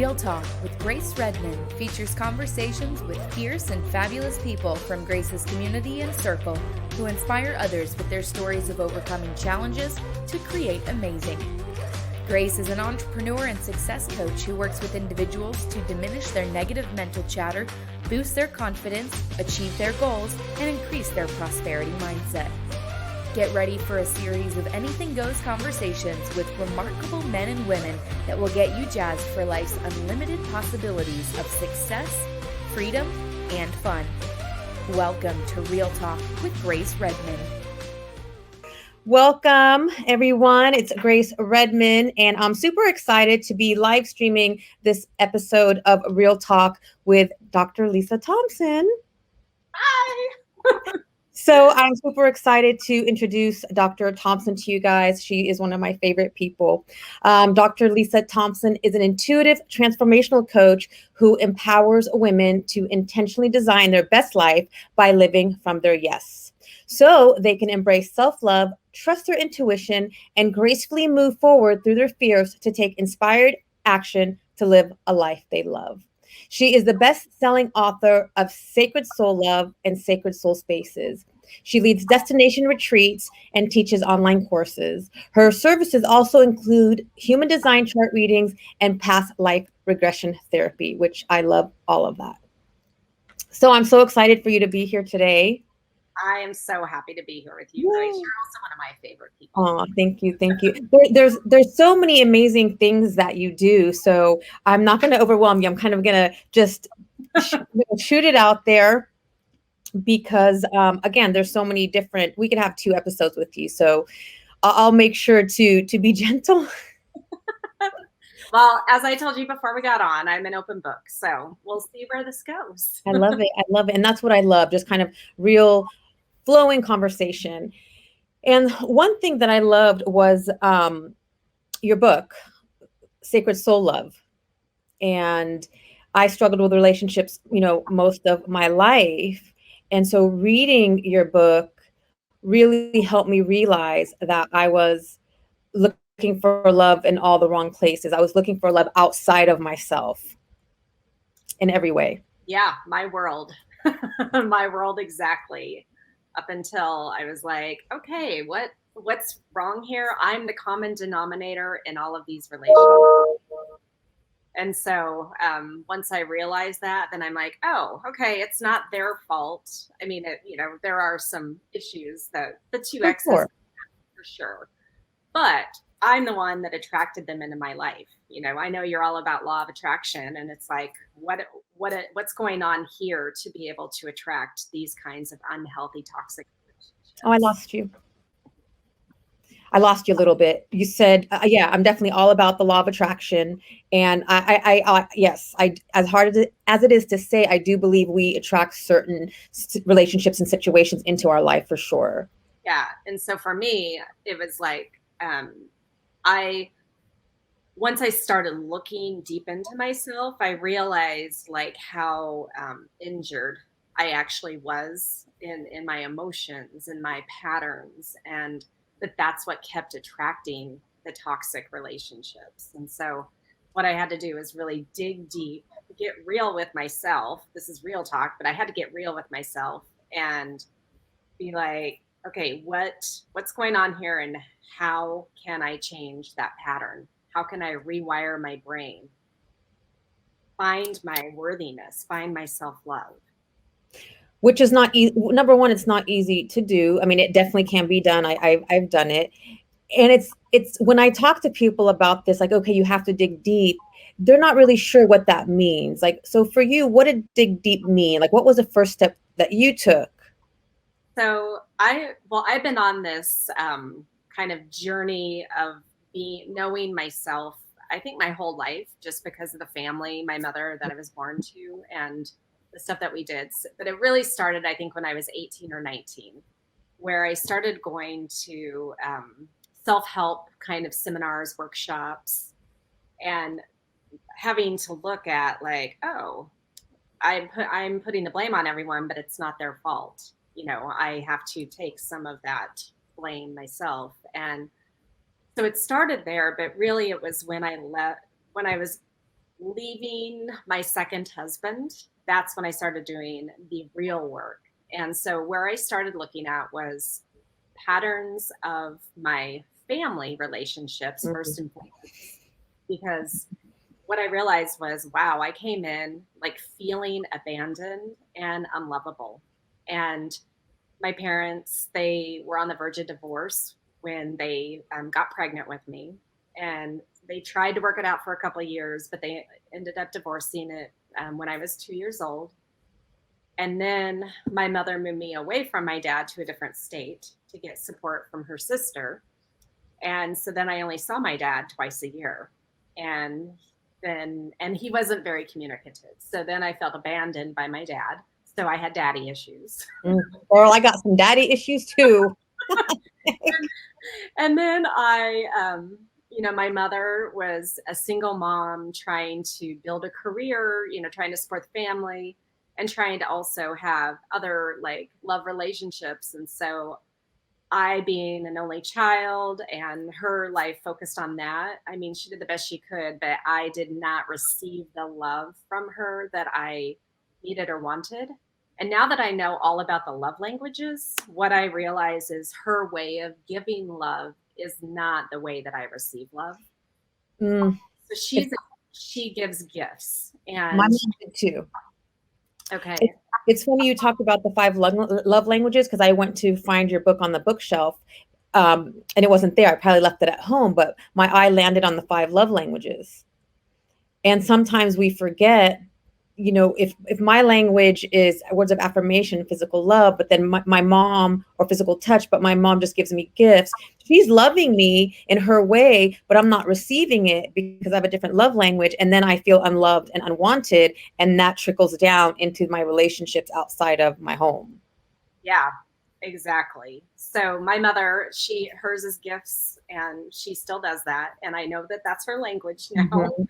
Real Talk with Grace Redman features conversations with fierce and fabulous people from Grace's community and circle who inspire others with their stories of overcoming challenges to create amazing. Grace is an entrepreneur and success coach who works with individuals to diminish their negative mental chatter, boost their confidence, achieve their goals, and increase their prosperity mindset. Get ready for a series of anything goes conversations with remarkable men and women that will get you jazzed for life's unlimited possibilities of success, freedom, and fun. Welcome to Real Talk with Grace Redman. Welcome, everyone. It's Grace Redman, and I'm super excited to be live streaming this episode of Real Talk with Dr. Lisa Thompson. Hi. So I'm super excited to introduce Dr. Thompson to you guys. She is one of my favorite people. Dr. Lisa Thompson is an intuitive transformational coach who empowers women to intentionally design their best life by living from their yes, so they can embrace self-love, trust their intuition, and gracefully move forward through their fears to take inspired action to live a life they love. She is the best-selling author of Sacred Soul Love and Sacred Soul Spaces. She leads destination retreats and teaches online courses. Her services also include human design chart readings and past life regression therapy, which I love all of that. So I'm so excited for you to be here today. I am so happy to be here with you, Grace. You're also one of my favorite people. Oh, thank you. Thank you. There's so many amazing things that you do. So I'm not going to overwhelm you. I'm kind of going to just shoot it out there because, again, there's so many different, we could have 2 episodes with you. So I'll make sure to be gentle. Well, as I told you before we got on, I'm an open book. So we'll see where this goes. I love it. I love it. And that's what I love, just kind of real flowing conversation. And one thing that I loved was your book, Sacred Soul Love. And I struggled with relationships, most of my life. And so reading your book really helped me realize that I was looking for love in all the wrong places. I was looking for love outside of myself in every way. Yeah, my world. My world exactly. Up until I was like, okay, what's wrong here? I'm the common denominator in all of these relationships. And so once I realized that, then I'm like, oh, okay, it's not their fault. I mean, there are some issues that the two exes have for sure. But I'm the one that attracted them into my life. I know you're all about law of attraction, and it's like, what's going on here to be able to attract these kinds of unhealthy, toxic relationships? Oh, I lost you. I lost you a little bit. You said, yeah, I'm definitely all about the law of attraction. And yes, as hard as it is to say, I do believe we attract certain relationships and situations into our life for sure. Yeah. And so for me, it was like, once I started looking deep into myself, I realized like how injured I actually was in my emotions and my patterns, and that's what kept attracting the toxic relationships. And so what I had to do is really dig deep, get real with myself. This is real talk, but I had to get real with myself and be like, okay, what's going on here, and how can I change that pattern? How can I rewire my brain? Find my worthiness, find my self-love. Which is not number one, it's not easy to do. I mean, it definitely can be done. I've done it. And it's when I talk to people about this, like, okay, you have to dig deep. They're not really sure what that means. Like, so for you, what did dig deep mean? Like, what was the first step that you took? So I've been on this kind of journey of knowing myself, I think my whole life, just because of the family, my mother that I was born to, and the stuff that we did. But it really started, I think, when I was 18 or 19, where I started going to self-help kind of seminars, workshops, and having to look at like, oh, I'm putting the blame on everyone, but it's not their fault. I have to take some of that blame myself. And so it started there, but really it was when I was leaving my second husband, that's when I started doing the real work. And so where I started looking at was patterns of my family relationships Mhm. first and foremost, because what I realized was, wow, I came in like feeling abandoned and unlovable. And my parents, they were on the verge of divorce when they got pregnant with me. And they tried to work it out for a couple of years, but they ended up divorcing it when I was 2 years old. And then my mother moved me away from my dad to a different state to get support from her sister. And so then I only saw my dad twice a year. And and he wasn't very communicative. So then I felt abandoned by my dad. So I had daddy issues. Girl, I got some daddy issues too. And then my mother was a single mom trying to build a career, trying to support the family and trying to also have other like love relationships. And so I, being an only child and her life focused on that, I mean, she did the best she could, but I did not receive the love from her that I needed or wanted. And now that I know all about the love languages, what I realize is her way of giving love is not the way that I receive love. Mm, So it's, she gives gifts. my And mom did too. okay. It's funny you talked about the five love languages because I went to find your book on the bookshelf, and it wasn't there. I probably left it at home, but my eye landed on the five love languages. And sometimes we forget, if my language is words of affirmation, physical love, but then my mom, or physical touch, but my mom just gives me gifts. She's loving me in her way, but I'm not receiving it because I have a different love language. And then I feel unloved and unwanted. And that trickles down into my relationships outside of my home. Yeah, exactly. So my mother, hers is gifts and she still does that. And I know that that's her language now. Mhm.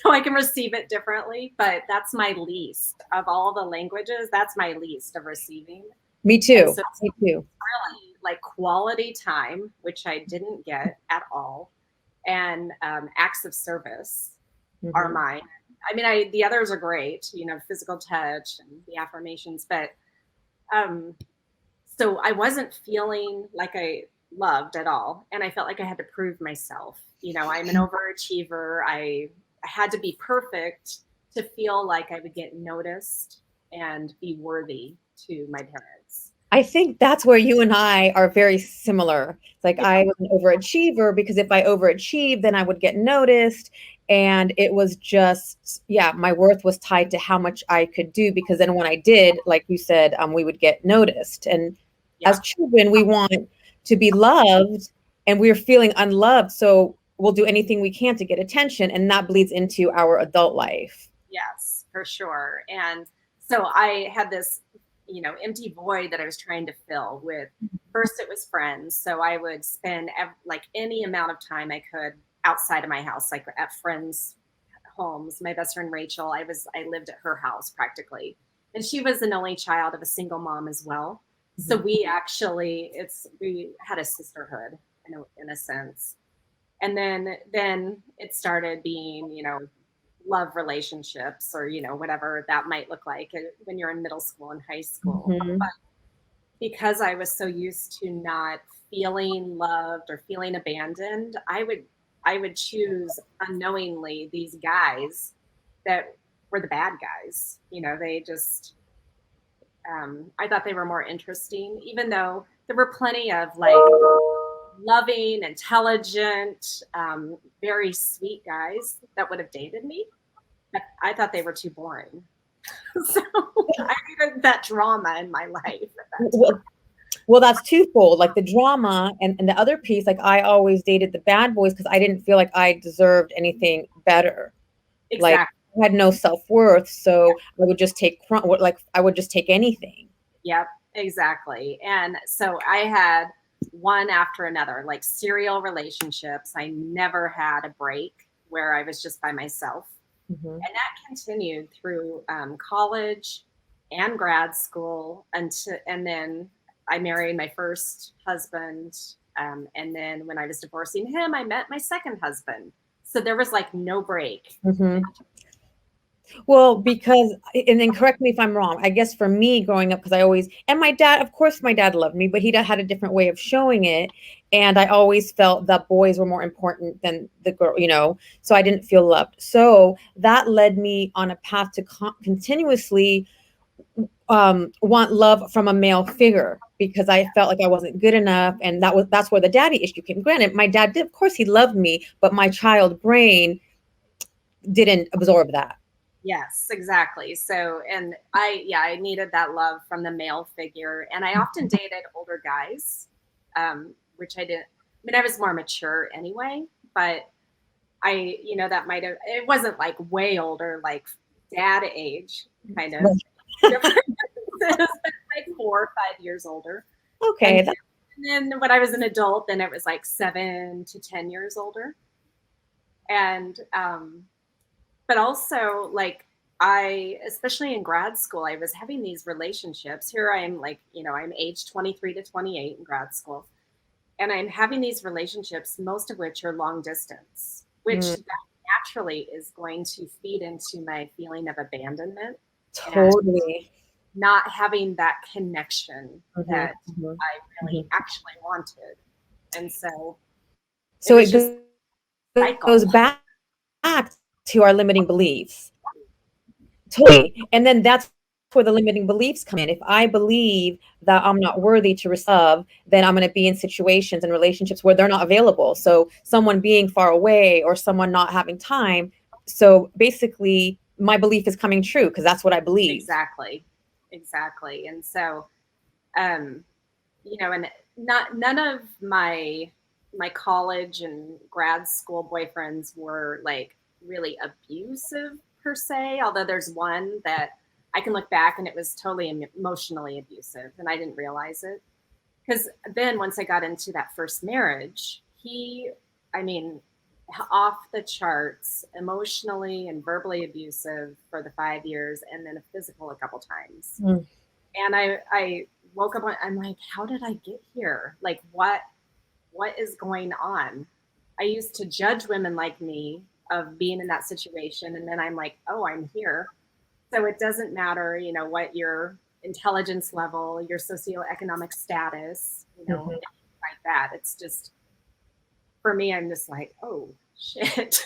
So I can receive it differently, but that's my least of all the languages. That's my least of receiving. Me And too. so it's Me too. really like quality time, which I didn't get at all, and acts of service are Mhm. mine. I mean, the others are great, physical touch and the affirmations, but um, so I wasn't feeling like I loved at all. And I felt like I had to prove myself. I'm an overachiever. I had to be perfect to feel like I would get noticed and be worthy to my parents. I think that's where you and I are very similar. It's like Yeah. I was an overachiever because if I overachieved, then I would get noticed. And it was just, yeah, my worth was tied to how much I could do because then when I did, like you said, we would get noticed. And Yeah. as children, we want to be loved and we're feeling unloved. So we'll do anything we can to get attention. And that bleeds into our adult life. Yes, for sure. And so I had this, empty void that I was trying to fill with. First, it was friends. So I would spend like any amount of time I could outside of my house, like at friends' homes. My best friend Rachel, I lived at her house practically, and she was an only child of a single mom as well. So Mhm. we had a sisterhood in a sense. And then it started being, love relationships or whatever that might look like when you're in middle school and high school. Mhm. But because I was so used to not feeling loved or feeling abandoned, I would choose unknowingly these guys that were the bad guys. They just I thought they were more interesting, even though there were plenty of like loving, intelligent, very sweet guys that would have dated me. But I thought they were too boring. So I needed that drama in my life at that time. Well, well, that's twofold, like the drama and the other piece, like I always dated the bad boys because I didn't feel like I deserved anything better. Like Exactly. I had no self-worth, so I would just take like I would just take anything. Yep, exactly. And so I had one after another, like serial relationships. I never had a break where I was just by myself. Mhm. And that continued through college and grad school and then I married my first husband, and then when I was divorcing him I met my second husband. So there was like no break. Mm-hmm. Well, because, and then correct me if I'm wrong, I guess for me growing up, because I always, and my dad, of course, my dad loved me, but he had a different way of showing it. And I always felt that boys were more important than the girl, so I didn't feel loved. So that led me on a path to continuously want love from a male figure, because I felt like I wasn't good enough. And that's where the daddy issue came. Granted, my dad did, of course, he loved me, but my child brain didn't absorb that. Yes, exactly. So, and I needed that love from the male figure. And I often dated older guys, which I didn't, I mean, I was more mature anyway, but that might have, it wasn't like way older, like dad age kind of. It was like 4 or 5 years older. Okay. And then when I was an adult, then it was like 7 to 10 years older. And, but also like especially in grad school, I was having these relationships. Here I am, like, I'm age 23 to 28 in grad school, and I'm having these relationships, most of which are long distance, which that naturally is going to feed into my feeling of abandonment. Totally. And not having that connection that I really actually wanted. And so it goes back to our limiting beliefs. Totally. And then that's where the limiting beliefs come in. If I believe that I'm not worthy to receive, then I'm going to be in situations and relationships where they're not available. So someone being far away or someone not having time. So basically my belief is coming true because that's what I believe. Exactly. And so, and none of my college and grad school boyfriends were like really abusive per se, although there's one that I can look back and it was totally emotionally abusive and I didn't realize it. Because then once I got into that first marriage, off the charts, emotionally and verbally abusive for the 5 years, and then a physical a couple times. And I woke up, I'm like, how did I get here? Like, what is going on? I used to judge women like me of being in that situation. And then I'm like, oh, I'm here. So it doesn't matter, what your intelligence level, your socioeconomic status, like that. It's just, for me, I'm just like, oh shit,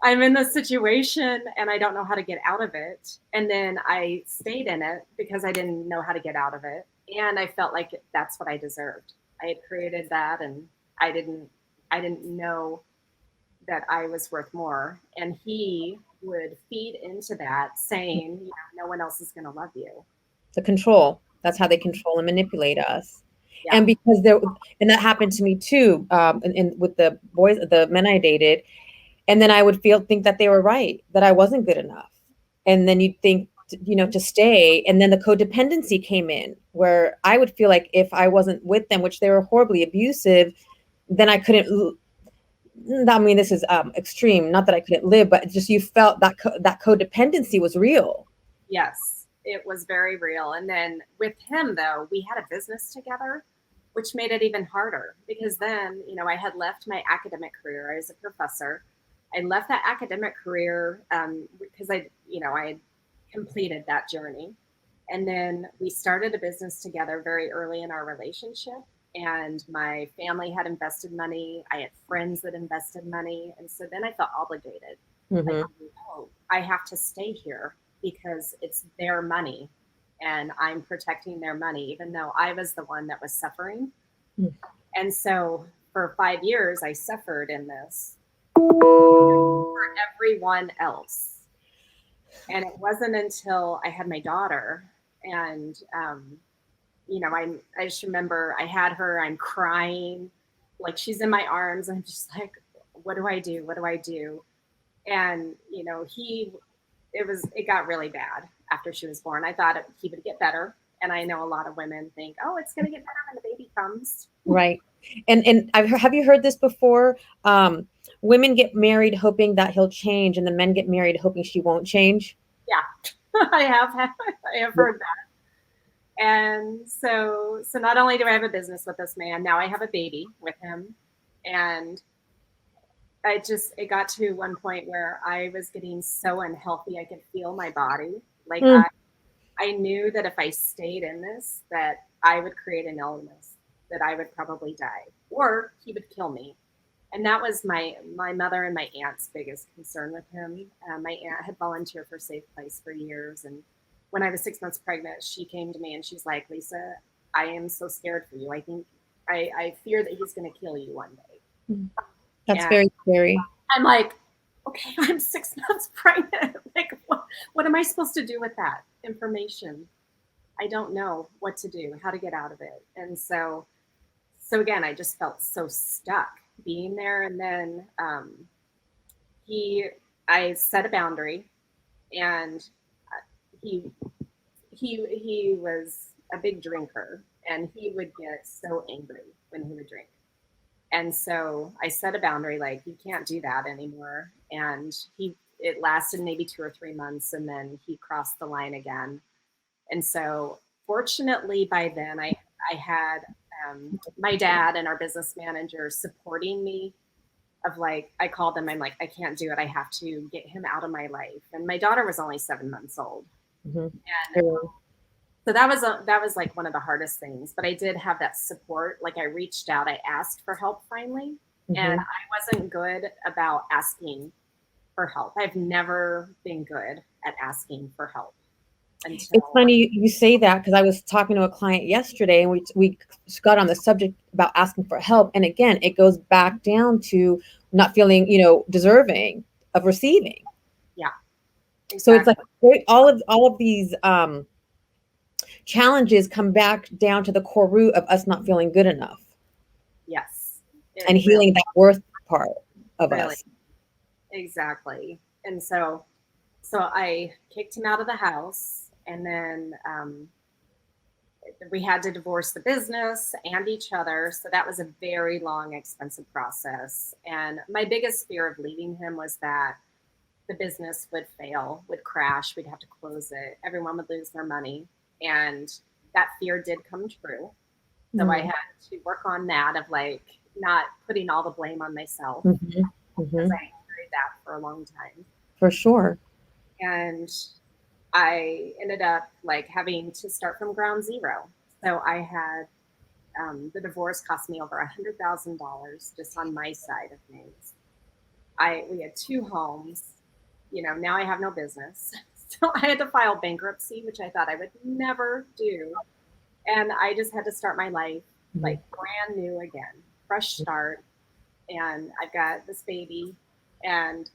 I'm in this situation and I don't know how to get out of it. And then I stayed in it because I didn't know how to get out of it. And I felt like that's what I deserved. I had created that and I didn't know that I was worth more. And he would feed into that saying, no one else is going to love you. The control. That's how they control and manipulate us. Yeah. And because and that happened to me too, and with the men I dated. And then I would think that they were right, that I wasn't good enough. And then you'd think, to stay. And then the codependency came in where I would feel like if I wasn't with them, which they were horribly abusive, then I couldn't. I mean, this is extreme. Not that I couldn't live, but just you felt that that codependency was real. Yes, it was very real. And then with him, though, we had a business together, which made it even harder because then, I had left my academic career. I was a professor. I left that academic career because I had completed that journey. And then we started a business together very early in our relationship. And my family had invested money. I had friends that invested money. And so then I felt obligated. Like, I have to stay here because it's their money and I'm protecting their money, even though I was the one that was suffering. And so for 5 years, I suffered in this for everyone else. And it wasn't until I had my daughter and, I just remember I had her, I'm crying, like she's in my arms. I'm just like, what do I do? What do I do? And, it got really bad after she was born. I thought he would get better. And I know a lot of women think, oh, it's going to get better when the baby comes. Right. And have you heard this before? Women get married hoping that he'll change, and the men get married hoping she won't change. Yeah, I have heard that. And so not only do I have a business with this man, now I have a baby with him. And it got to one point where I was getting so unhealthy. I could feel my body. Like Mm. I knew that if I stayed in this, that I would create an illness, that I would probably die, or he would kill me. And that was my mother and my aunt's biggest concern with him. My aunt had volunteered for Safe Place for years, and when I was 6 months pregnant, she came to me and she's like, Lisa, I am so scared for you. I think I fear that he's going to kill you one day. That's And very scary. I'm like, okay, I'm 6 months pregnant. Like, what am I supposed to do with that information? I don't know what to do, how to get out of it. And so again, I just felt so stuck being there. And then I set a boundary, and he he was a big drinker, and he would get so angry when he would drink. And so I set a boundary, like, you can't do that anymore. And it lasted maybe 2 or 3 months, and then he crossed the line again. And so fortunately by then I had my dad and our business manager supporting me, of like, I called them, I'm like, I can't do it. I have to get him out of my life. And my daughter was only 7 months old. Mm-hmm. And so that was like one of the hardest things, but I did have that support. Like, I reached out, I asked for help finally. Mm-hmm. And I wasn't good about asking for help. I've never been good at asking for help. It's funny you say that, because I was talking to a client yesterday, and we got on the subject about asking for help. And again, it goes back down to not feeling, deserving of receiving. Yeah. Exactly. So it's like all of these challenges come back down to the core root of us not feeling good enough. Yes. And healing that worth part of us. Exactly. And so I kicked him out of the house, and then we had to divorce the business and each other. So that was a very long, expensive process. And my biggest fear of leaving him was that the business would fail, would crash, we'd have to close it, everyone would lose their money. And that fear did come true. So Mm-hmm. I had to work on that, of like not putting all the blame on myself, Mm-hmm. because I carried that for a long time. For sure. And I ended up like having to start from ground zero. So I had the divorce cost me over $100,000 just on my side of things. We had 2 homes. Now I have no business. So I had to file bankruptcy, which I thought I would never do. And I just had to start my life like brand new again, fresh start. And I've got this baby. And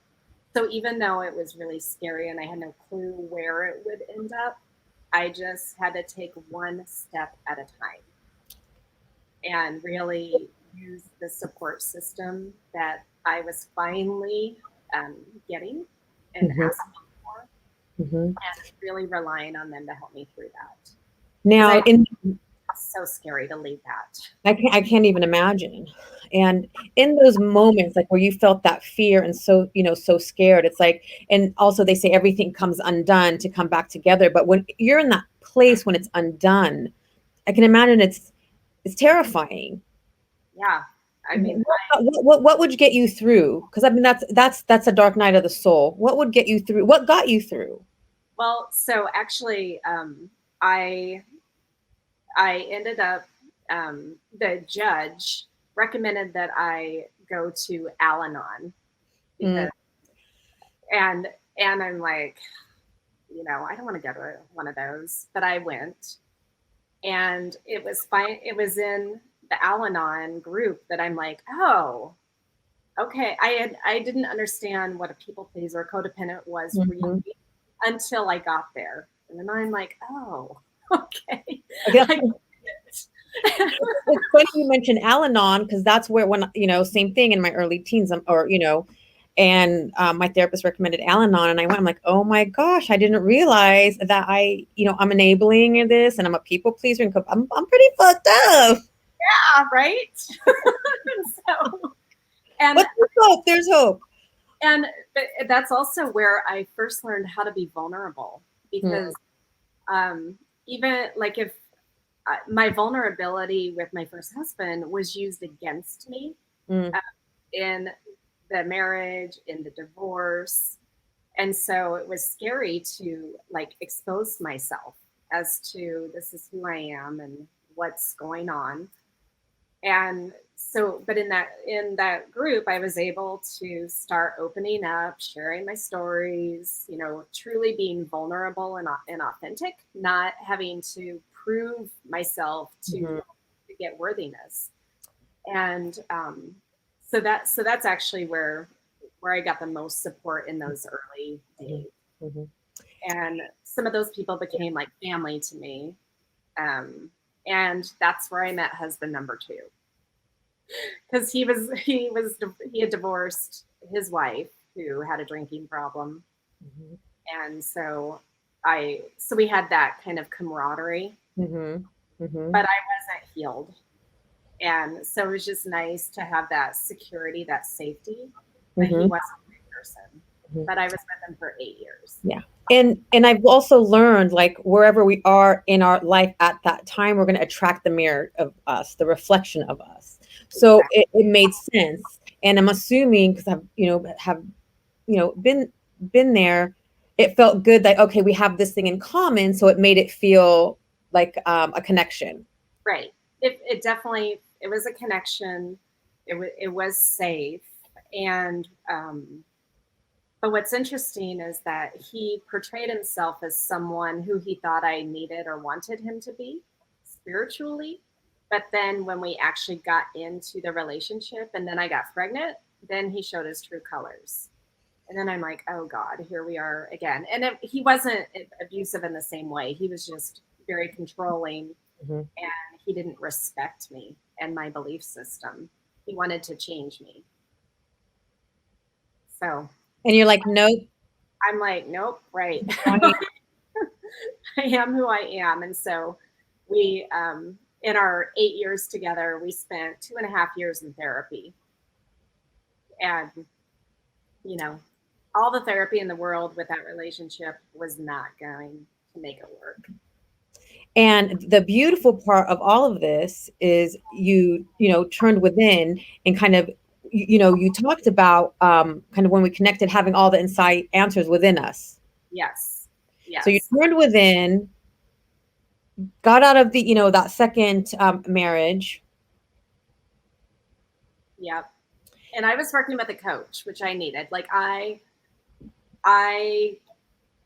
so even though it was really scary and I had no clue where it would end up, I just had to take one step at a time and really use the support system that I was finally getting and asking for, and really relying on them to help me through that. Now, it's so scary to leave that. I can't even imagine. And in those moments, like where you felt that fear and so scared, it's like, and also they say everything comes undone to come back together. But when you're in that place, when it's undone, I can imagine it's terrifying. Yeah. I mean, what would get you through? Because I mean, that's a dark night of the soul. What would get you through? What got you through? Well, so actually, I ended up, the judge recommended that I go to Al-Anon, because, and I'm like, I don't want to go to one of those, but I went, and it was fine. It was in the Al-Anon group that I'm like, oh, okay. I didn't understand what a people pleaser or codependent was really until I got there. And then I'm like, oh, okay. It's funny you mentioned Al-Anon, because that's where, when, same thing in my early teens, and my therapist recommended Al-Anon, and I went, I'm like, oh my gosh, I didn't realize that I'm enabling this, and I'm a people pleaser, and I'm pretty fucked up. Yeah, right. But there's hope. And that's also where I first learned how to be vulnerable, because even like if my vulnerability with my first husband was used against me in the marriage, in the divorce. And so it was scary to like expose myself as to this is who I am and what's going on. And so, but in that group, I was able to start opening up, sharing my stories, truly being vulnerable and authentic, not having to prove myself to get worthiness. And so that's actually where I got the most support in those early days. Mm-hmm. And some of those people became like family to me. And that's where I met husband number two, because he had divorced his wife who had a drinking problem. Mm-hmm. And so we had that kind of camaraderie, Mm-hmm. Mm-hmm. but I wasn't healed. And so it was just nice to have that security, that safety, that he Mm-hmm. wasn't a great person. Mhm. But I was with him for 8 years. Yeah. And I've also learned, like, wherever we are in our life at that time, we're going to attract the mirror of us, the reflection of us. So Exactly. it made sense. And I'm assuming, because I've, been there, it felt good that, okay, we have this thing in common. So it made it feel like a connection. Right. It definitely, it was a connection. It was safe. And, but what's interesting is that he portrayed himself as someone who he thought I needed or wanted him to be spiritually. But then when we actually got into the relationship and then I got pregnant, then he showed his true colors. And then I'm like, oh God, here we are again. And he wasn't abusive in the same way. He was just very controlling, Mm-hmm. and he didn't respect me and my belief system. He wanted to change me. So And you're like, nope. I'm like, nope, right. I am who I am. And so we, in our 8 years together, we spent 2.5 years in therapy. And, all the therapy in the world with that relationship was not going to make it work. And the beautiful part of all of this is you turned within and kind of, you talked about kind of when we connected, having all the insight answers within us. Yes. Yes. So you turned within, got out of the, that second marriage. Yep. And I was working with a coach, which I needed. Like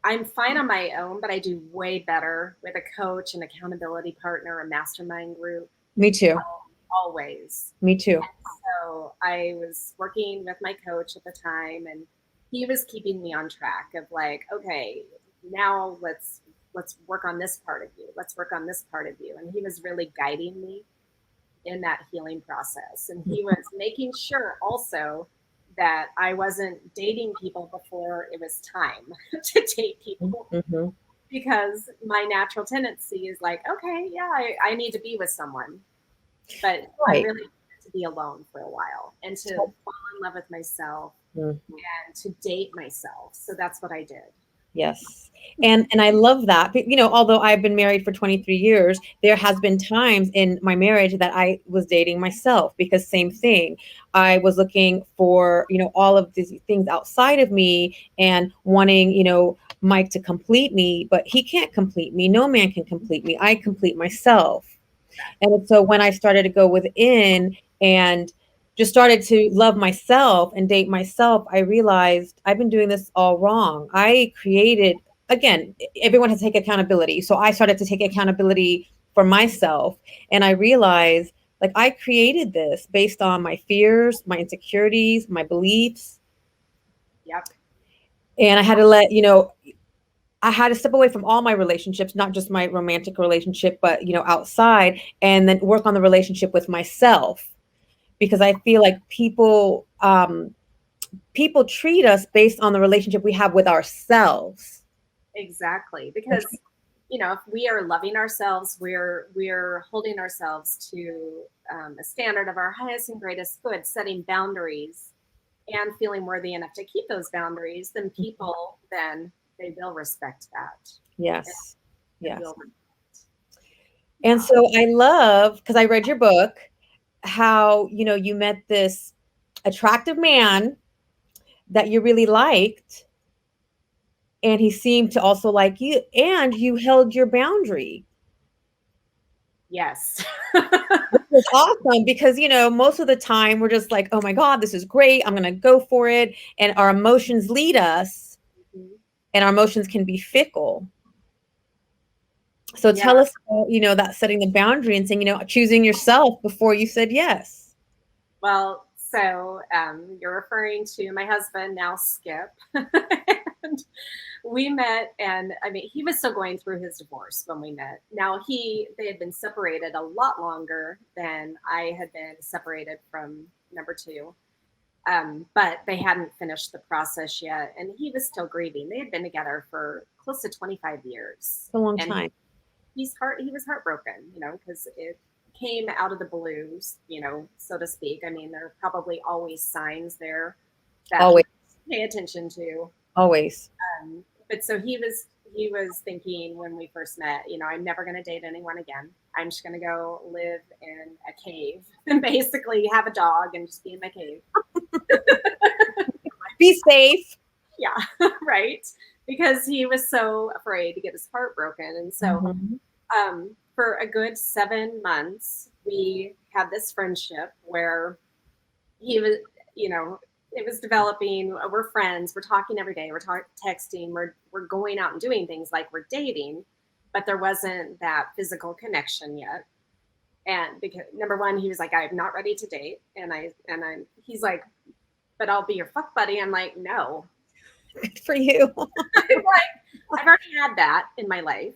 I'm fine on my own, but I do way better with a coach, an accountability partner, a mastermind group. Me too. Always. Me too. So I was working with my coach at the time, and he was keeping me on track of like, okay, now let's work on this part of you. Let's work on this part of you. And he was really guiding me in that healing process. And he was making sure also that I wasn't dating people before it was time to date people. Mm-hmm. Because my natural tendency is like, okay, yeah, I need to be with someone. But I really wanted to be alone for a while and to fall in love with myself and to date myself. So that's what I did. Yes. And I love that. But, although I've been married for 23 years, there has been times in my marriage that I was dating myself, because same thing. I was looking for, all of these things outside of me and wanting, Mike to complete me, but he can't complete me. No man can complete me. I complete myself. And so when I started to go within and just started to love myself and date myself, I realized I've been doing this all wrong. I created, again, everyone has to take accountability. So I started to take accountability for myself. And I realized, like, I created this based on my fears, my insecurities, my beliefs. Yep. And I had to step away from all my relationships, not just my romantic relationship, but, outside, and then work on the relationship with myself. Because I feel like people treat us based on the relationship we have with ourselves. Exactly. Because, if we are loving ourselves, we're holding ourselves to a standard of our highest and greatest good, setting boundaries and feeling worthy enough to keep those boundaries, then people, then they will respect that. Yes. Yes. And And so I love, because I read your book, how, you met this attractive man that you really liked, and he seemed to also like you, and you held your boundary. Yes. Which was awesome because, most of the time we're just like, oh my God, this is great. I'm going to go for it. And our emotions lead us, and our emotions can be fickle. So Yeah. tell us, that setting the boundary and saying, choosing yourself before you said yes. Well, so you're referring to my husband, now Skip. And we met, and I mean, he was still going through his divorce when we met. Now they had been separated a lot longer than I had been separated from number two. But they hadn't finished the process yet, and he was still grieving. They had been together for close to 25 years. It's a long And time. he was heartbroken, because it came out of the blues, so to speak. I mean, there are probably always signs there that Always. pay attention to. Always. But so he was thinking when we first met, I'm never going to date anyone again. I'm just going to go live in a cave and basically have a dog and just be in my cave. Be safe. Yeah, right. Because he was so afraid to get his heart broken. And so for a good 7 months, we had this friendship where he was, it was developing. We're friends. We're talking every day. We're texting. We're going out and doing things like we're dating, but there wasn't that physical connection yet. And because number one, he was like, I'm not ready to date. He's like, but I'll be your fuck buddy. I'm like, no. Good for you. I'm like, I've already had that in my life.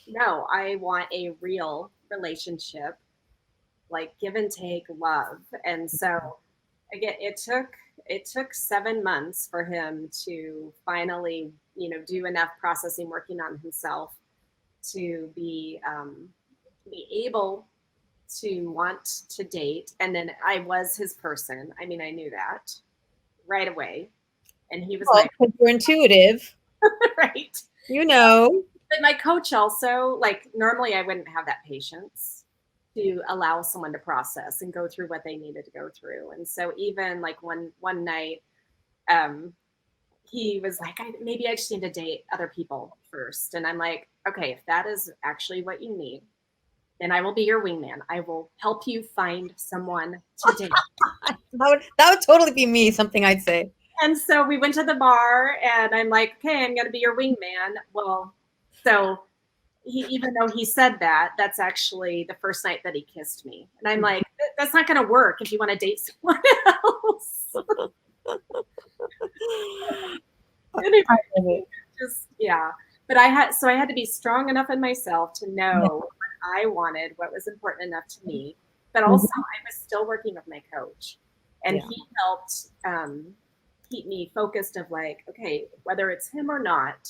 No, I want a real relationship, like give and take love. And so again, it took 7 months for him to finally, do enough processing, working on himself to be able to want to date. And then I was his person. I mean, I knew that right away. And he was like, you're intuitive. right. But my coach also, like, normally I wouldn't have that patience to allow someone to process and go through what they needed to go through. And so even like one night, he was like, maybe I just need to date other people first. And I'm like, okay, if that is actually what you need, then I will be your wingman. I will help you find someone to date. That would totally be me, something I'd say. And so we went to the bar, and I'm like, okay, I'm going to be your wingman. Well, so even though he said that, that's actually the first night that he kissed me. And I'm like, that's not going to work if you want to date someone else. Anyway, yeah. But I had to be strong enough in myself to know what I wanted, what was important enough to me. But also I was still working with my coach, and he helped keep me focused of like, okay, whether it's him or not,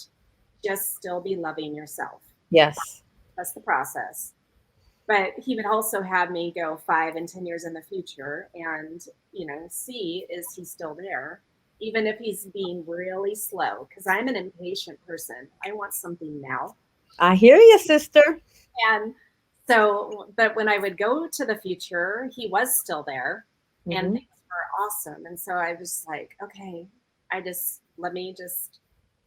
just still be loving yourself. Yes. That's the process. But he would also have me go 5 and 10 years in the future and, see, is he still there? Even if he's being really slow, because I'm an impatient person. I want something now. I hear you, sister. And so, but when I would go to the future, he was still there and things were awesome. And so I was like, okay, let me just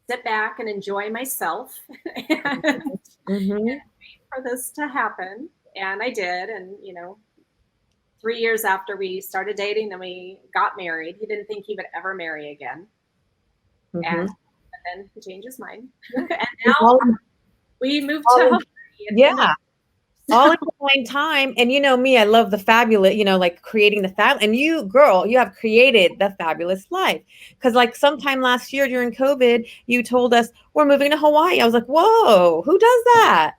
sit back and enjoy myself and wait for this to happen. And I did. And, 3 years after we started dating, then we got married. He didn't think he would ever marry again. And then he changed his mind. And now we moved to Hawaii. Yeah. All in one time. And me, I love the fabulous, like creating the fab. And you, girl, you have created the fabulous life. Because like sometime last year during COVID, you told us we're moving to Hawaii. I was like, whoa, who does that?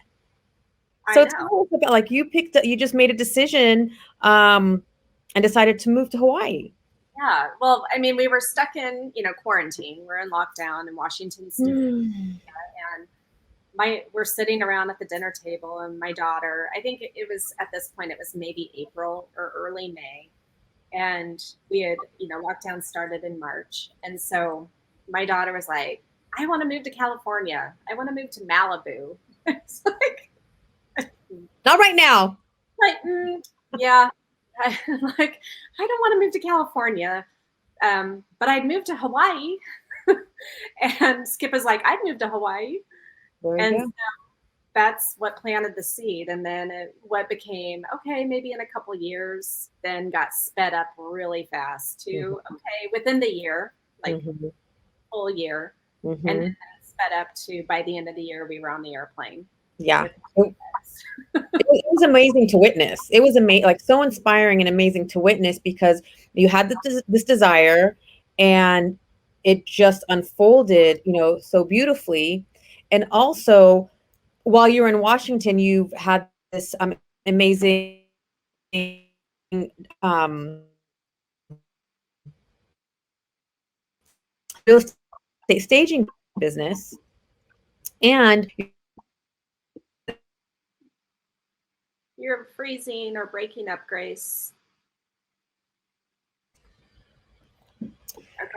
So tell us about, like, you just made a decision and decided to move to Hawaii. Yeah. Well, I mean, we were stuck in, quarantine. We're in lockdown in Washington State. And we're sitting around at the dinner table, and my daughter, I think it was at this point, it was maybe April or early May. And we had, lockdown started in March. And so my daughter was like, I want to move to California. I want to move to Malibu. It's like, not right now. Like, yeah. I don't want to move to California. But I'd moved to Hawaii and Skip was like, I'd moved to Hawaii. There you And go. so that's what planted the seed. And then what became, okay, maybe in a couple of years, then got sped up really fast to, okay, within the year, like full year. And then sped up to, by the end of the year, we were on the airplane. Yeah. It was amazing to witness. It was amazing, like so inspiring and amazing to witness, because you had this desire and it just unfolded, so beautifully. And also, while you were in Washington, you've had this amazing um, real estate staging business. And you're freezing or breaking up, Grace. Okay.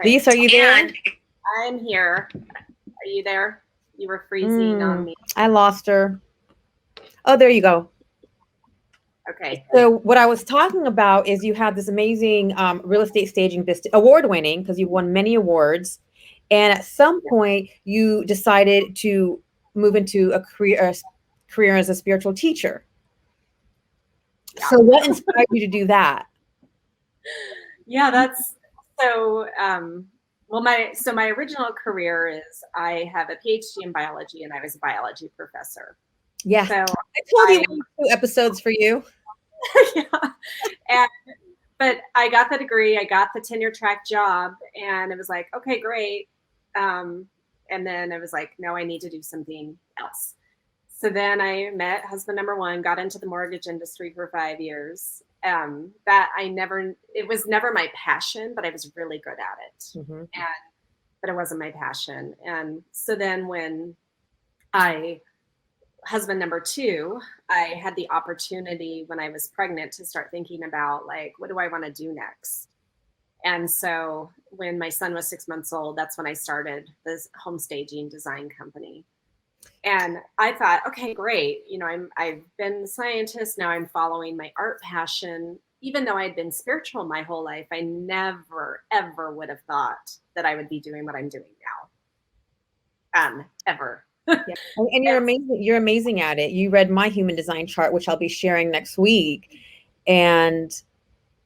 Lisa, are you there? I'm here. Are you there? You were freezing on me. I lost her. Oh, there you go. Okay. So what I was talking about is you had this amazing real estate staging business, award-winning, because you've won many awards. And at some point, you decided to move into a career as a spiritual teacher. Yeah. So what inspired you to do that? Yeah, that's so. My original career is I have a PhD in biology, and I was a biology professor. Yeah, so I told you 2 episodes for you. Yeah, but I got the degree, I got the tenure track job, and it was like, okay, great. And then it was like, no, I need to do something else. So then I met husband number 1, got into the mortgage industry for 5 years. It was never my passion, but I was really good at it. But it wasn't my passion. And so then when husband number 2, I had the opportunity when I was pregnant to start thinking about, like, what do I want to do next? And so when my son was 6 months old, that's when I started this home staging design company. And I thought, okay, great. I've been a scientist. Now I'm following my art passion. Even though I'd been spiritual my whole life, I never, ever would have thought that I would be doing what I'm doing now. Ever. Yeah. And you're amazing. You're amazing at it. You read my human design chart, which I'll be sharing next week. And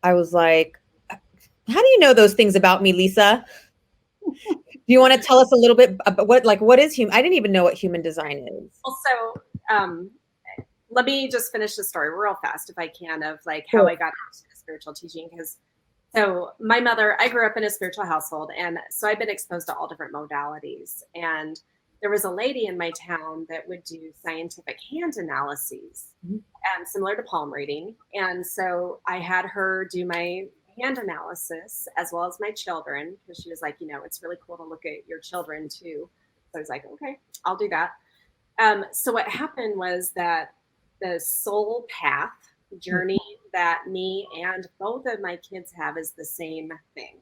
I was like, how do you know those things about me, Lisa? Do you want to tell us a little bit about what is human? I didn't even know what human design is. Well, so let me just finish the story real fast, if I can, of like how I got into spiritual teaching. So my mother, I grew up in a spiritual household, and so I've been exposed to all different modalities. And there was a lady in my town that would do scientific hand analyses, similar to palm reading. And so I had her do my hand analysis as well as my children, because she was like, it's really cool to look at your children too. So I was like, okay, I'll do that. So what happened was that the soul path journey that me and both of my kids have is the same thing,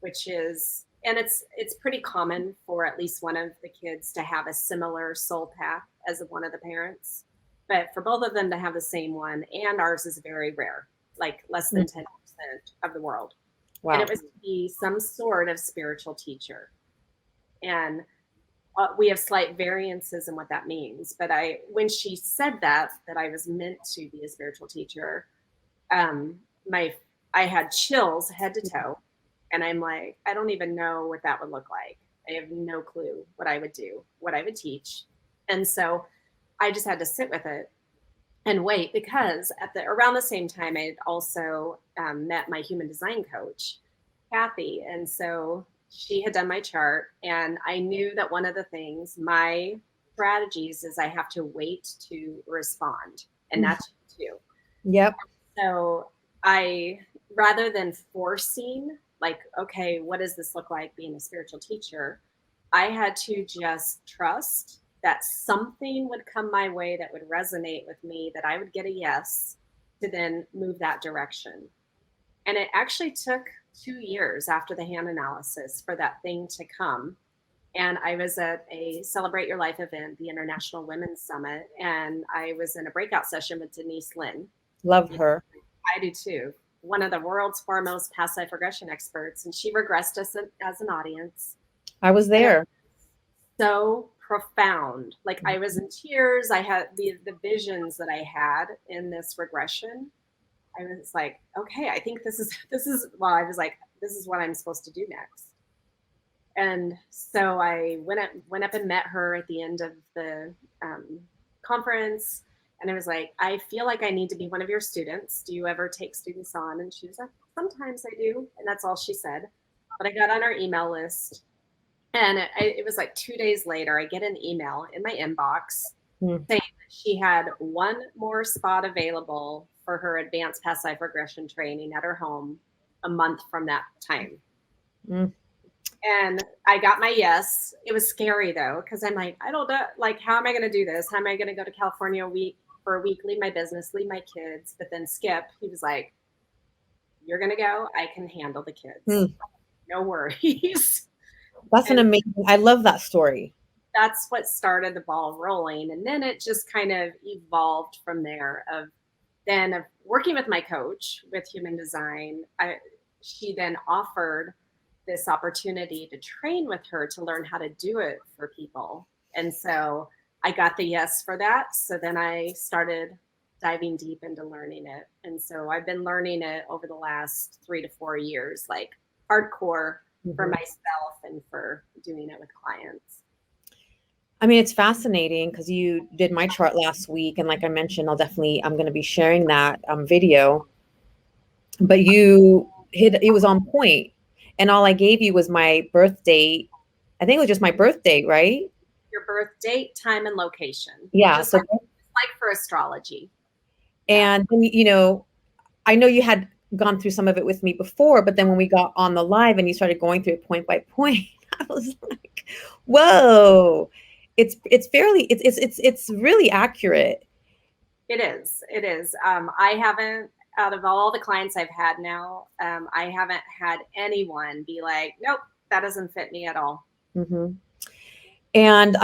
which is, and it's pretty common for at least one of the kids to have a similar soul path as one of the parents. But for both of them to have the same one, and ours is very rare, like less than 10% of the world. Wow. And it was to be some sort of spiritual teacher. And we have slight variances in what that means. But when she said that I was meant to be a spiritual teacher, I had chills head to toe. And I'm like, I don't even know what that would look like. I have no clue what I would do, what I would teach. And so I just had to sit with it and wait, because around the same time, I had also met my human design coach, Kathy. And so she had done my chart, and I knew that one of the things, my strategies, is I have to wait to respond. And that's too. Yep. So rather than forcing, like, okay, what does this look like being a spiritual teacher? I had to just trust that something would come my way that would resonate with me, that I would get a yes, to then move that direction. And it actually took 2 years after the hand analysis for that thing to come. And I was at a Celebrate Your Life event, the International Women's Summit, and I was in a breakout session with Denise Lynn. Love her. I do too. one of the world's foremost past life regression experts, and she regressed us as an audience. I was there. So profound. Like I was in tears. I had the visions that I had in this regression. I was like, okay, I think this is, well, I was like, this is what I'm supposed to do next. And so I went up and met her at the end of the conference. And I was like, I feel like I need to be one of your students. Do you ever take students on? And she was like, sometimes I do. And that's all she said. But I got on her email list. And it was like 2 days later, I get an email in my inbox saying that she had one more spot available for her advanced past life regression training at her home a month from that time. And I got my yes. It was scary though, because I'm like, I don't know, like, how am I going to do this? How am I going to go to California for a week, leave my business, leave my kids? But then Skip, he was like, you're going to go. I can handle the kids. No worries. That's an amazing, I love that story. That's what started the ball rolling. And then it just kind of evolved from there of working with my coach with human design. She then offered this opportunity to train with her to learn how to do it for people. And so I got the yes for that. So then I started diving deep into learning it. And so I've been learning it over the last 3 to 4 years, like hardcore for myself and for doing it with clients. I mean, it's fascinating because you did my chart last week. And like I mentioned, I'm going to be sharing that video, but it was on point. And all I gave you was my birth date. I think it was just my birth date, right? Your birth date, time, and location. Yeah. Just so like for astrology. And, you know, I know you had gone through some of it with me before, but then when we got on the live and you started going through it point by point, I was like, whoa, it's really accurate. It is. I haven't, out of all the clients I've had now, I haven't had anyone be like, nope, that doesn't fit me at all. And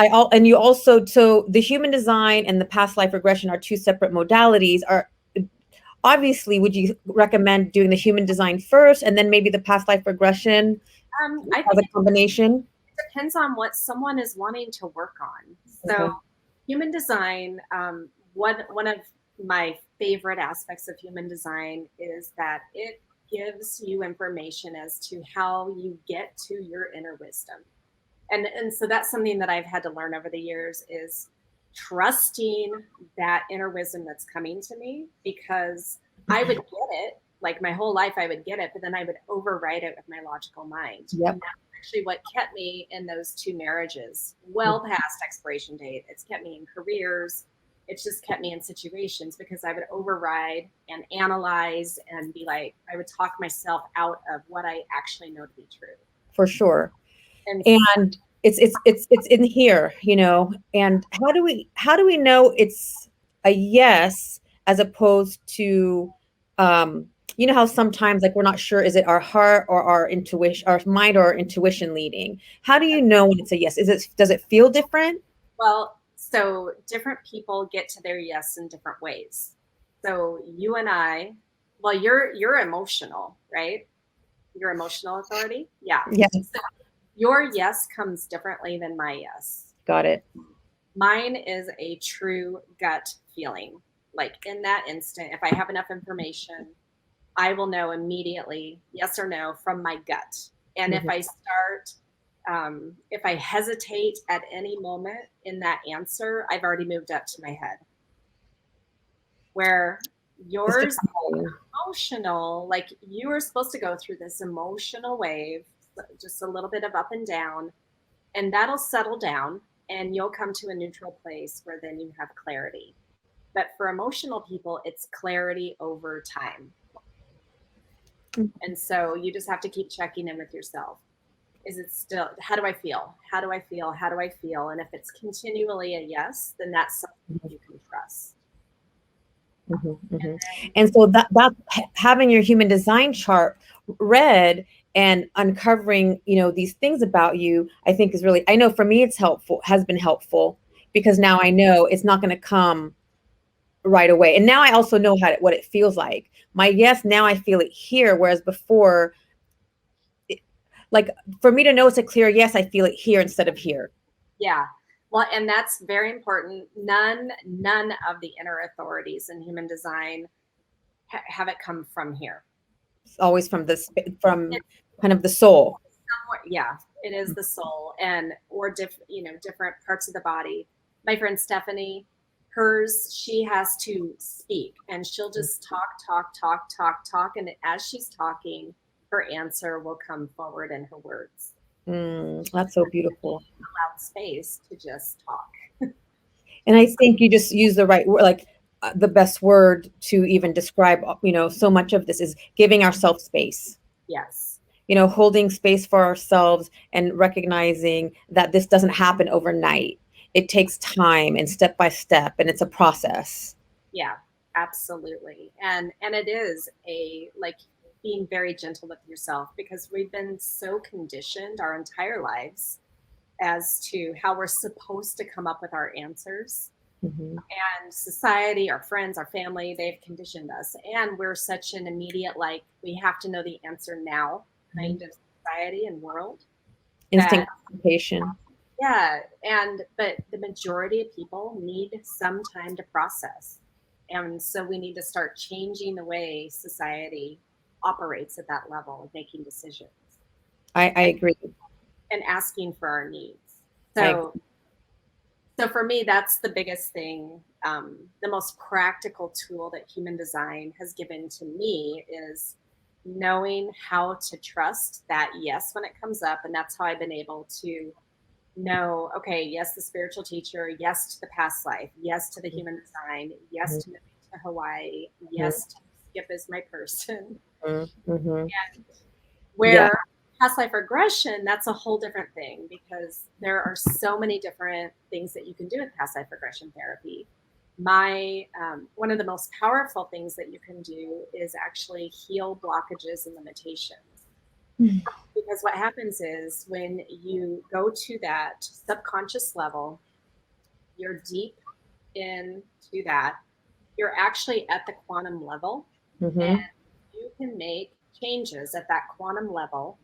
you also, so the human design and the past life regression are two separate modalities. Obviously, would you recommend doing the human design first and then maybe the past life regression I as a combination? It depends on what someone is wanting to work on. So human design, one of my favorite aspects of human design is that it gives you information as to how you get to your inner wisdom. And so that's something that I've had to learn over the years is trusting that inner wisdom that's coming to me, because I would get it, like my whole life I would get it, but then I would override it with my logical mind. Yep. And that's actually what kept me in those 2 marriages well past expiration date. It's kept me in careers. It's just kept me in situations because I would override and analyze and be like, I would talk myself out of what I actually know to be true. For sure. And it's in here, you know, and how do we know it's a yes as opposed to, you know, how sometimes like we're not sure, is it our heart or our intuition, our mind or our intuition leading? How do you know when it's a yes? Does it feel different? Well, so different people get to their yes in different ways. So you and I, well, you're emotional, right? Your emotional authority. Yeah. So your yes comes differently than my yes. Got it. Mine is a true gut feeling. Like in that instant, if I have enough information, I will know immediately yes or no from my gut. And if I hesitate at any moment in that answer, I've already moved up to my head. Where yours is emotional, like you are supposed to go through this emotional wave, just a little bit of up and down, and that'll settle down and you'll come to a neutral place where then you have clarity. But for emotional people, it's clarity over time. And so you just have to keep checking in with yourself. Is it still, how do I feel? How do I feel? How do I feel? And if it's continually a yes, then that's something you can trust. And so that having your human design chart read and uncovering, you know, these things about you, I think is really, I know for me, it's helpful, has been helpful, because now I know it's not going to come right away. And now I also know what it feels like. My yes, now I feel it here, whereas before, like for me to know it's a clear yes, I feel it here instead of here. Yeah. Well, and that's very important. None of the inner authorities in human design have it come from here. It's always from from kind of the soul. Yeah, it is the soul, and or different parts of the body. My friend Stephanie, she has to speak, and she'll just talk, and as she's talking, her answer will come forward in her words. That's so beautiful. Allow space to just talk. And I think you just use the right word, like the best word to even describe, so much of this is giving ourselves space. Yes. Holding space for ourselves and recognizing that this doesn't happen overnight. It takes time and step by step, and it's a process. Yeah, absolutely. And it is like being very gentle with yourself, because we've been so conditioned our entire lives as to how we're supposed to come up with our answers. Mm-hmm. And society, our friends, our family, they've conditioned us. And we're such an immediate, like, we have to know the answer now kind of society and world. Instant gratification. Yeah. But the majority of people need some time to process. And so we need to start changing the way society operates at that level of making decisions. I agree. And asking for our needs. So for me, that's the biggest thing. The most practical tool that human design has given to me is knowing how to trust that yes when it comes up. And that's how I've been able to know, okay, yes, the spiritual teacher, yes to the past life, yes to the human design, yes to moving to Hawaii, yes to Skip as my person. And where past life regression, that's a whole different thing, because there are so many different things that you can do with past life regression therapy. One of the most powerful things that you can do is actually heal blockages and limitations. Because what happens is when you go to that subconscious level, you're deep into that, you're actually at the quantum level, and you can make changes at that quantum level.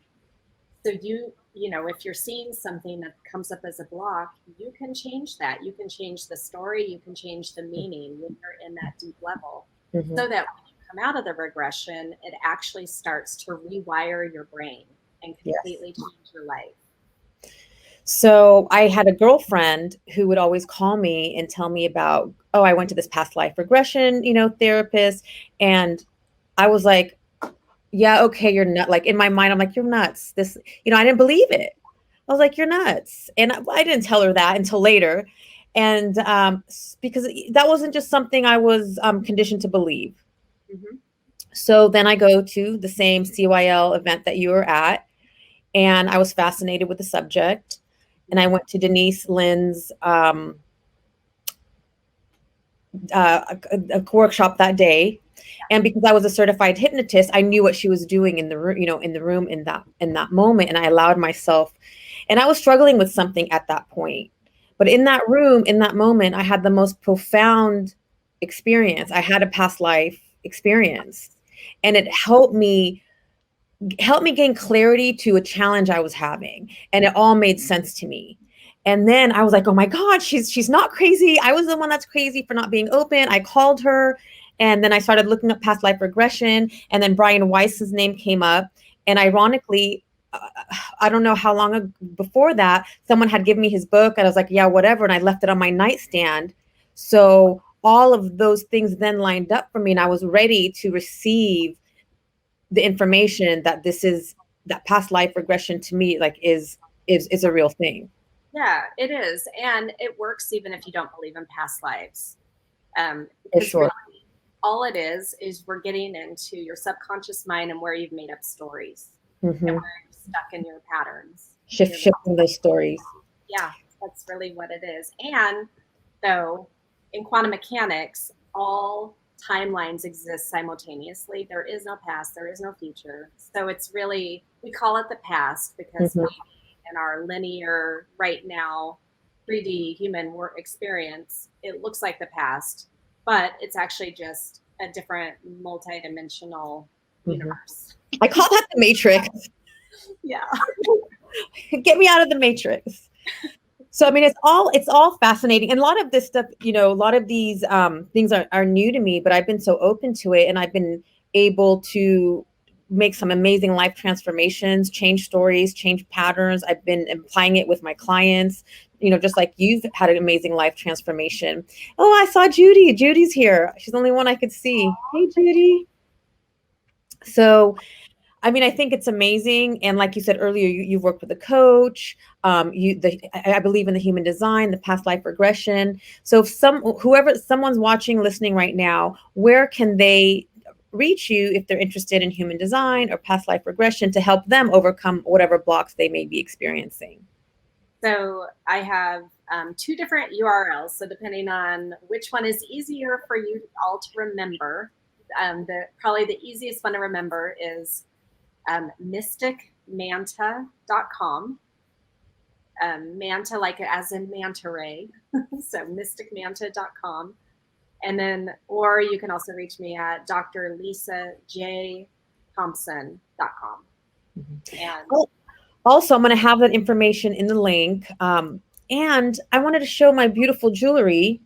So if you're seeing something that comes up as a block, you can change that. You can change the story, you can change the meaning when you're in that deep level, so that when you come out of the regression, it actually starts to rewire your brain and completely change your life. So I had a girlfriend who would always call me and tell me about, oh, I went to this past life regression, therapist. And I was like, yeah, okay, you're not, like in my mind, I'm like, you're nuts. This, I didn't believe it. I was like, you're nuts. And I didn't tell her that until later. And because that wasn't just something I was conditioned to believe. So then I go to the same CYL event that you were at, and I was fascinated with the subject. And I went to Denise Lynn's a workshop that day. And because I was a certified hypnotist, I knew what she was doing in the room, in that moment. And I allowed myself, and I was struggling with something at that point. But in that room, in that moment, I had the most profound experience. I had a past life experience, and it helped me gain clarity to a challenge I was having. And it all made sense to me. And then I was like, oh my God, she's not crazy. I was the one that's crazy for not being open. I called her, and then I started looking up past life regression, and then Brian Weiss's name came up. And ironically, I don't know how long before that, someone had given me his book, and I was like, yeah, whatever. And I left it on my nightstand. So all of those things then lined up for me, and I was ready to receive the information that that past life regression to me, like is a real thing. Yeah, it is. And it works even if you don't believe in past lives. For sure. Really, all it is we're getting into your subconscious mind and where you've made up stories and where you're stuck in your patterns. Shifting those stories. Yeah, that's really what it is. And though in quantum mechanics, all timelines exist simultaneously. There is no past, there is no future. So it's really, we call it the past because maybe in our linear right now 3D human work experience, it looks like the past. but it's actually just a different multi-dimensional universe. I call that the Matrix. Yeah. Get me out of the Matrix. So, I mean, it's all fascinating. And a lot of this stuff, a lot of these things are new to me, but I've been so open to it, and I've been able to make some amazing life transformations, change stories, change patterns. I've been applying it with my clients, just like you've had an amazing life transformation. Oh, I saw Judy. Judy's here. She's the only one I could see. Hey, Judy. So, I mean, I think it's amazing. And like you said earlier, you've worked with a coach. I believe in the human design, the past life regression. So if someone's watching, listening right now, where can they reach you if they're interested in human design or past life regression to help them overcome whatever blocks they may be experiencing? So I have 2 different URLs. So depending on which one is easier for you all to remember, probably the easiest one to remember is mysticmanta.com. Manta, like as in manta ray. So mysticmanta.com. And then, or you can also reach me at drlisajthompson.com. And also, I'm going to have that information in the link. And I wanted to show my beautiful jewelry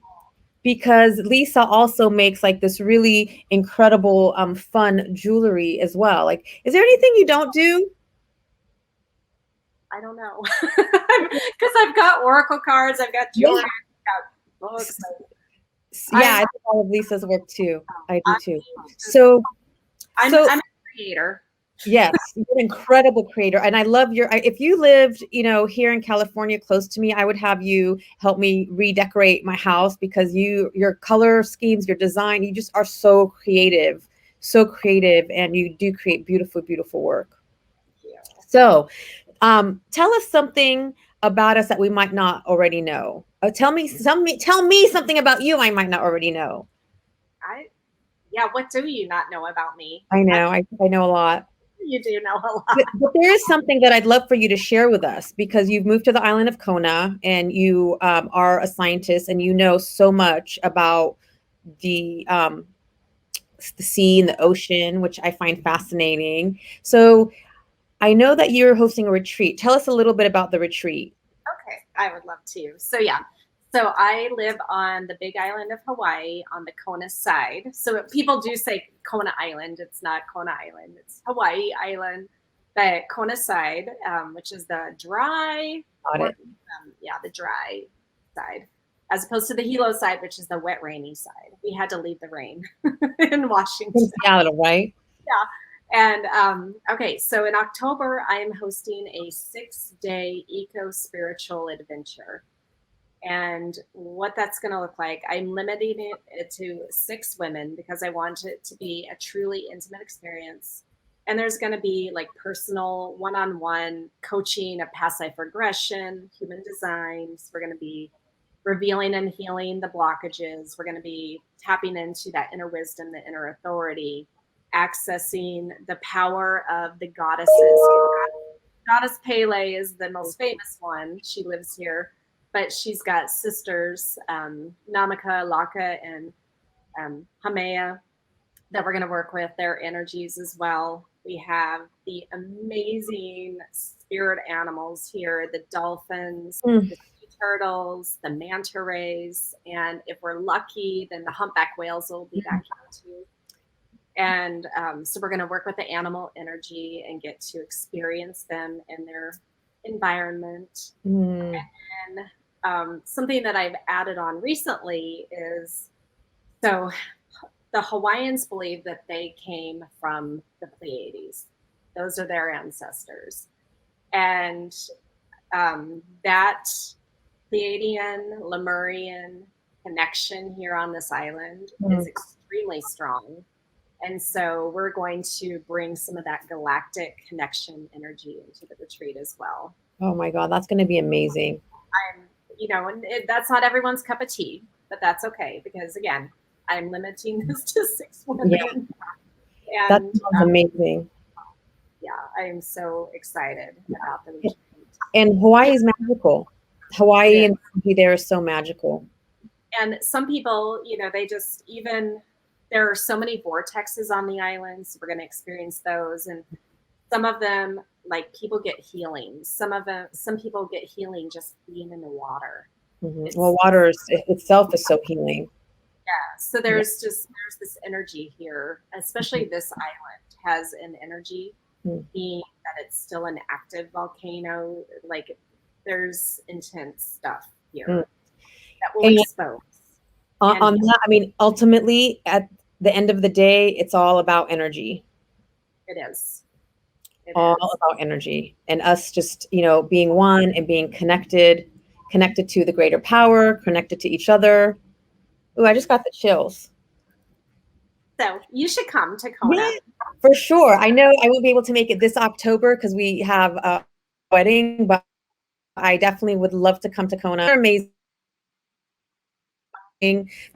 because Lisa also makes like this really incredible, fun jewelry as well. Like, is there anything you don't do? I don't know. Because I've got oracle cards, I've got jewelry, I've got books. Yeah, I think all of Lisa's work too. I do too. So I'm a creator. Yes, you're an incredible creator. And I love if you lived, here in California close to me, I would have you help me redecorate my house because your color schemes, your design, you just are so creative, and you do create beautiful, beautiful work. Yeah. So tell us something about us that we might not already know. Tell me something about you I might not already know. What do you not know about me? I know, I know a lot. You do know a lot. But there is something that I'd love for you to share with us because you've moved to the island of Kona and you are a scientist and you know so much about the sea and the ocean, which I find fascinating. So I know that you're hosting a retreat. Tell us a little bit about the retreat. Okay, I would love to. So I live on the big island of Hawaii on the Kona side. So people do say Kona Island. It's not Kona Island. It's Hawaii Island, but Kona side, which is the dry, the dry side, as opposed to the Hilo side, which is the wet, rainy side. We had to leave the rain in Washington. Seattle, right? Yeah. And okay, so in October, I am hosting a 6-day eco-spiritual adventure. And what that's going to look like, I'm limiting it to 6 women because I want it to be a truly intimate experience. And there's going to be like personal one-on-one coaching of past life regression, human designs. We're going to be revealing and healing the blockages. We're going to be tapping into that inner wisdom, the inner authority, accessing the power of the goddesses. Goddess Pele is the most famous one. She lives here. But she's got sisters, Namaka, Laka, and Hamea that we're going to work with, their energies as well. We have the amazing spirit animals here, the dolphins, the sea turtles, the manta rays, and if we're lucky, then the humpback whales will be back here too. And so we're going to work with the animal energy and get to experience them in their environment. And something that I've added on recently is, so the Hawaiians believe that they came from the Pleiades. Those are their ancestors. And that Pleiadian, Lemurian connection here on this island is extremely strong. And so we're going to bring some of that galactic connection energy into the retreat as well. Oh my God, that's going to be amazing. That's not everyone's cup of tea, but that's okay because again, I'm limiting this to 6 women. Yeah. And that sounds amazing. Yeah, I am so excited about the retreat. And Hawaii is magical. Hawaii and there is so magical. And some people, they just there are so many vortexes on the islands. So we're going to experience those. And some of them, like, people get healing. Some people get healing just being in the water. Mm-hmm. Well, water itself is so healing. Yeah. So there's this energy here, especially this island has an energy, being that it's still an active volcano. Like, there's intense stuff here that will expose. On that, I mean, ultimately, at the end of the day, it's all about energy. It is. All about energy, and us just, being one and being connected to the greater power, connected to each other. Ooh, I just got the chills. So you should come to Kona. Yeah, for sure. I know I won't be able to make it this October because we have a wedding, but I definitely would love to come to Kona. They're amazing.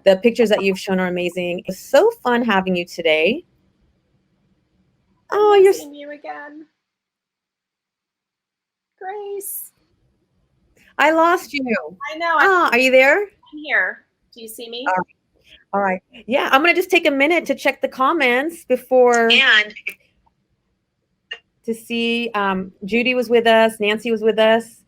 The pictures that you've shown are amazing. It's so fun having you today. Oh, you're seeing you again, Grace. I lost you. I know. Are you there? I'm here. Do you see me? All right. Yeah, I'm gonna just take a minute to check the comments before to see. Judy was with us. Nancy was with us.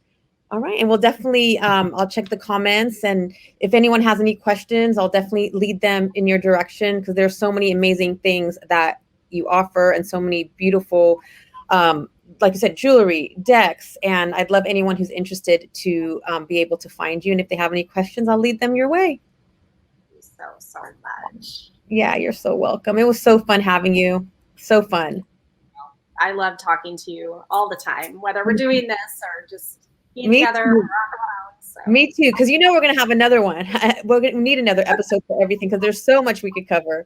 All right, and we'll definitely, I'll check the comments, and if anyone has any questions, I'll definitely lead them in your direction, because there's so many amazing things that you offer and so many beautiful, like you said, jewelry, decks, and I'd love anyone who's interested to be able to find you, and if they have any questions, I'll lead them your way. Thank you so much. Yeah, you're so welcome. It was so fun having you. So fun. I love talking to you all the time, whether we're doing this or just Me together. too. Me too, because we're going to have another one. We need another episode for everything, because there's so much we could cover.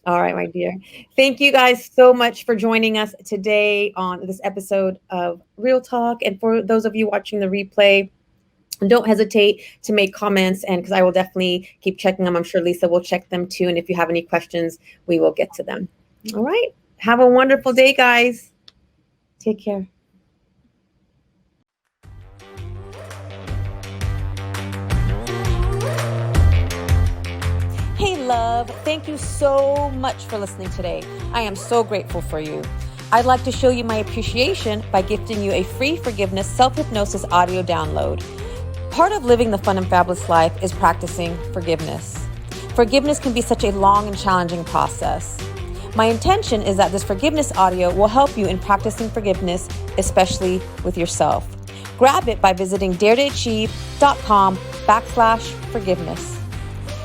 All right, my dear. Thank you guys so much for joining us today on this episode of Real Talk. And for those of you watching the replay, don't hesitate to make comments, and because I will definitely keep checking them. I'm sure Lisa will check them too. And if you have any questions, we will get to them. All right. Have a wonderful day, guys. Take care. Hey, love, thank you so much for listening today. I am so grateful for you. I'd like to show you my appreciation by gifting you a free forgiveness self-hypnosis audio download. Part of living the fun and fabulous life is practicing forgiveness. Forgiveness can be such a long and challenging process. My intention is that this forgiveness audio will help you in practicing forgiveness, especially with yourself. Grab it by visiting daretoachieve.com/forgiveness.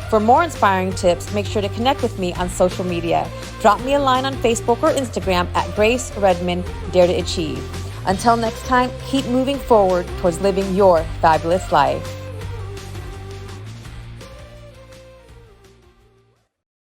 For more inspiring tips, make sure to connect with me on social media. Drop me a line on Facebook or Instagram at Grace Redman Dare to Achieve. Until next time, keep moving forward towards living your fabulous life.